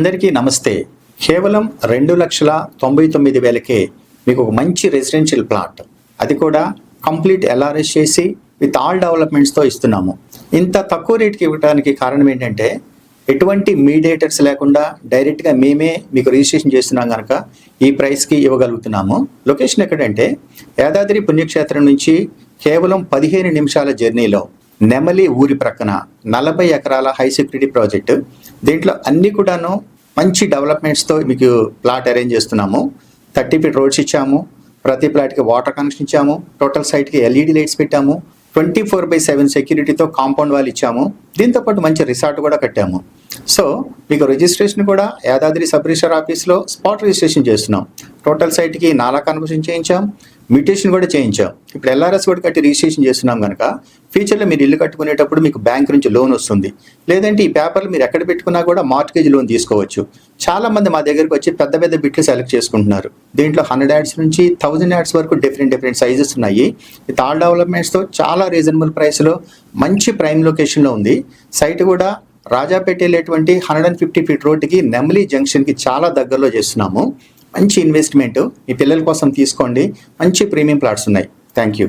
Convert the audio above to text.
అందరికీ నమస్తే. కేవలం 2,99,000కే మీకు ఒక మంచి రెసిడెన్షియల్ ప్లాట్, అది కూడా కంప్లీట్ ఎల్ఆర్ఎస్ చేసి విత్ ఆల్ డెవలప్మెంట్స్తో ఇస్తున్నాము. ఇంత తక్కువ రేట్కి ఇవ్వడానికి కారణం ఏంటంటే ఎటువంటి మీడియేటర్స్ లేకుండా డైరెక్ట్గా మేమే మీకు రిజిస్ట్రేషన్ చేస్తున్నాం కనుక ఈ ప్రైస్కి ఇవ్వగలుగుతున్నాము. లొకేషన్ ఎక్కడంటే యాదాద్రి పుణ్యక్షేత్రం నుంచి కేవలం 15 నిమిషాల జర్నీలో నెమలి ఊరి ప్రక్కన 40 ఎకరాల హై సెక్యూరిటీ ప్రాజెక్టు. దీంట్లో అన్ని కూడాను మంచి డెవలప్మెంట్స్తో మీకు ప్లాట్ అరేంజ్ చేస్తున్నాము. 30 ఫీట్ రోడ్స్ ఇచ్చాము, ప్రతి ప్లాట్కి వాటర్ కనెక్షన్ ఇచ్చాము, టోటల్ సైట్కి ఎల్ఈడి లైట్స్ పెట్టాము, 24/7 సెక్యూరిటీతో కాంపౌండ్ వాల్ ఇచ్చాము. దీంతోపాటు మంచి రిసార్ట్ కూడా కట్టాము. సో మీకు రిజిస్ట్రేషన్ కూడా యాదాద్రి సబ్ రిజిస్టర్ ఆఫీస్లో స్పాట్ రిజిస్ట్రేషన్ చేస్తున్నాం. టోటల్ సైట్కి నాలా కన్వర్షన్ చేయించాం, మ్యూటేషన్ కూడా చేయించాం. ఇప్పుడు ఎల్ఆర్ఎస్ కూడా కట్టి రిజిస్ట్రేషన్ చేస్తున్నాం కనుక ఫ్యూచర్లో మీరు ఇల్లు కట్టుకునేటప్పుడు మీకు బ్యాంక్ నుంచి లోన్ వస్తుంది. లేదంటే ఈ పేపర్లు మీరు ఎక్కడ పెట్టుకున్నా కూడా మార్ట్గేజ్ లోన్ తీసుకోవచ్చు. చాలామంది మా దగ్గరకు వచ్చి పెద్ద పెద్ద బిట్లు సెలెక్ట్ చేసుకుంటున్నారు. దీంట్లో 100 యాడ్స్ నుంచి 1000 యాడ్స్ వరకు డిఫరెంట్ సైజెస్ ఉన్నాయి. విత్ ఆల్ డెవలప్మెంట్స్తో చాలా రీజనబుల్ ప్రైస్లో మంచి ప్రైమ్ లొకేషన్లో ఉంది. సైట్ కూడా రాజాపేట వెళ్ళేటువంటి 150 ఫీట్ రోడ్డుకి నెమలి జంక్షన్కి చాలా దగ్గరలో చేస్తున్నాము. మంచి ఇన్వెస్ట్మెంట్ మీ పిల్లల కోసం తీసుకోండి. మంచి ప్రీమియం ప్లాట్స్ ఉన్నాయి. Thank you.